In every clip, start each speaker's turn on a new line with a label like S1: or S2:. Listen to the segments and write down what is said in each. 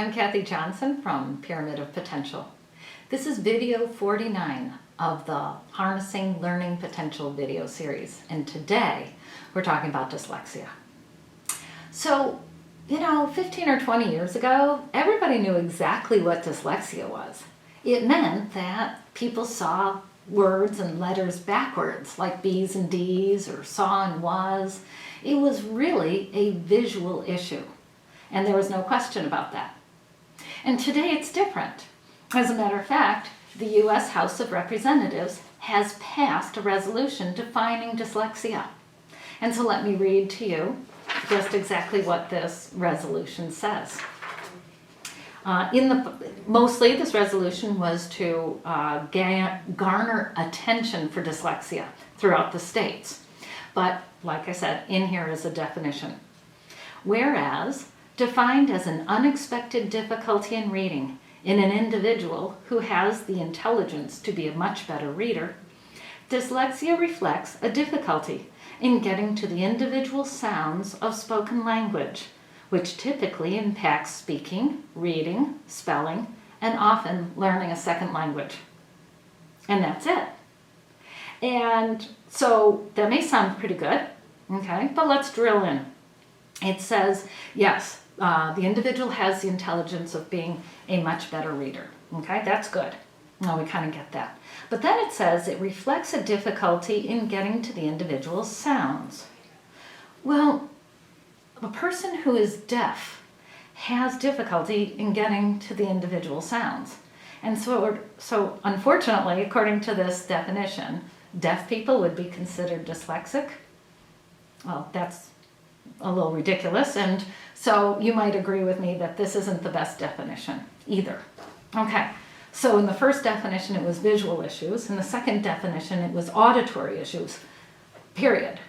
S1: I'm Kathy Johnson from Pyramid of Potential. This is video 49 of the Harnessing Learning Potential video series, and today we're talking about dyslexia. So, 15 or 20 years ago, everybody knew exactly what dyslexia was. It meant that people saw words and letters backwards, like B's and D's or saw and was. It was really a visual issue, and there was no question about that. And today it's different. As a matter of fact, the U.S. House of Representatives has passed a resolution defining dyslexia. And so let me read to you just exactly what this resolution says. Mostly this resolution was to garner attention for dyslexia throughout the states. But like I said, in here is a definition. Whereas, defined as an unexpected difficulty in reading in an individual who has the intelligence to be a much better reader, dyslexia reflects a difficulty in getting to the individual sounds of spoken language, which typically impacts speaking, reading, spelling, and often learning a second language. And that's it. And so that may sound pretty good, okay, but let's drill in. It says, yes, the individual has the intelligence of being a much better reader. Okay, that's good. No, we kind of get that. But then it says it reflects a difficulty in getting to the individual's sounds. Well, a person who is deaf has difficulty in getting to the individual sounds. And so unfortunately, according to this definition, deaf people would be considered dyslexic. Well, that's a little ridiculous, and so you might agree with me that this isn't the best definition either. Okay, so in the first definition it was visual issues, in the second definition it was auditory issues, period.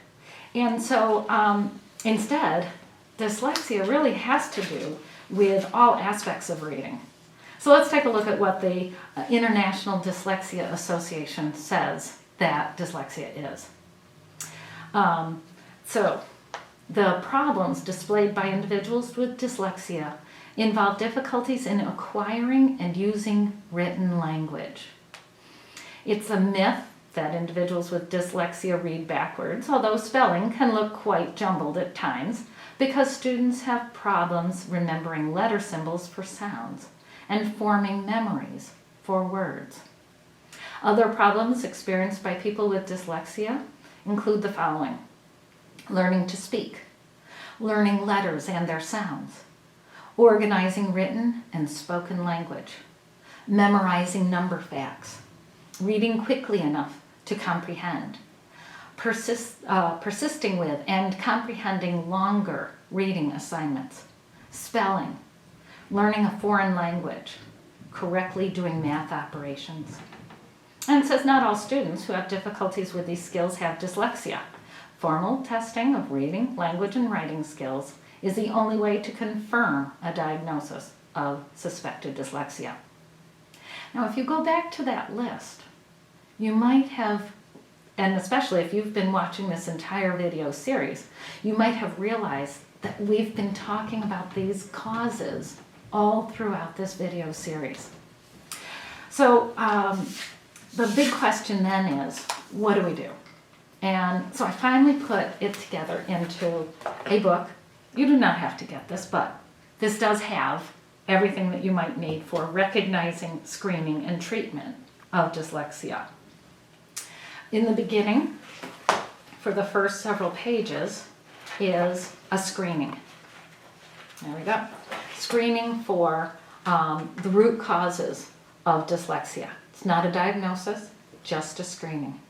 S1: And so instead, dyslexia really has to do with all aspects of reading. So let's take a look at what the International Dyslexia Association says that dyslexia is. So the problems displayed by individuals with dyslexia involve difficulties in acquiring and using written language. It's a myth that individuals with dyslexia read backwards, although spelling can look quite jumbled at times because students have problems remembering letter symbols for sounds and forming memories for words. Other problems experienced by people with dyslexia include the following: learning to speak, learning letters and their sounds, organizing written and spoken language, memorizing number facts, reading quickly enough to comprehend, persisting with and comprehending longer reading assignments, spelling, learning a foreign language, correctly doing math operations. And it says not all students who have difficulties with these skills have dyslexia. Formal testing of reading, language, and writing skills is the only way to confirm a diagnosis of suspected dyslexia. Now, if you go back to that list, you might have, and especially if you've been watching this entire video series, you might have realized that we've been talking about these causes all throughout this video series. So the big question then is, what do we do? And so I finally put it together into a book. You do not have to get this, but this does have everything that you might need for recognizing, screening, and treatment of dyslexia. In the beginning, for the first several pages, is a screening. There we go. Screening for the root causes of dyslexia. It's not a diagnosis, just a screening.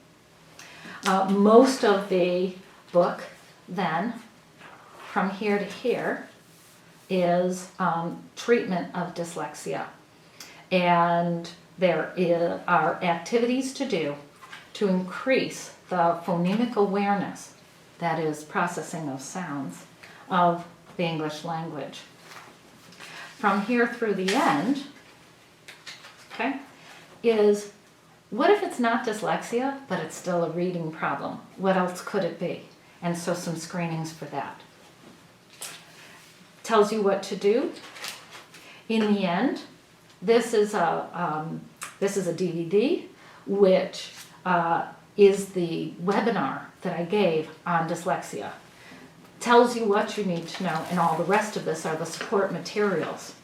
S1: Most of the book, then, from here to here, is treatment of dyslexia. And there are activities to do to increase the phonemic awareness, that is, processing of sounds, of the English language. From here through the end, okay, is what if it's not dyslexia, but it's still a reading problem? What else could it be? And so some screenings for that. Tells you what to do In the end, this is a DVD, which is the webinar that I gave on dyslexia. Tells you what you need to know, and all the rest of this are the support materials.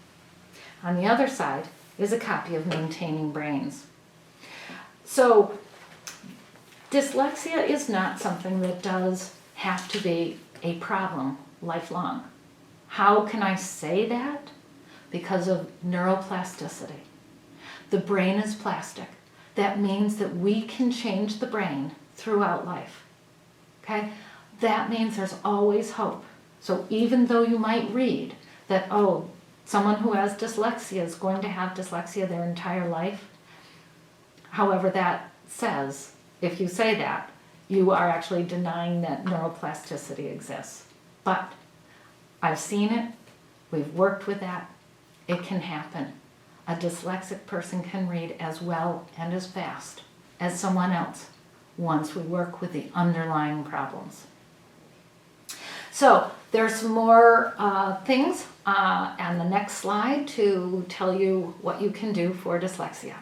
S1: On the other side is a copy of Maintaining Brains. So dyslexia is not something that does have to be a problem lifelong. How can I say that? Because of neuroplasticity. The brain is plastic. That means that we can change the brain throughout life. Okay? That means there's always hope. So even though you might read that, oh, someone who has dyslexia is going to have dyslexia their entire life, however that says, if you say that, you are actually denying that neuroplasticity exists. But I've seen it, we've worked with that, it can happen. A dyslexic person can read as well and as fast as someone else once we work with the underlying problems. So there's some more things on the next slide to tell you what you can do for dyslexia.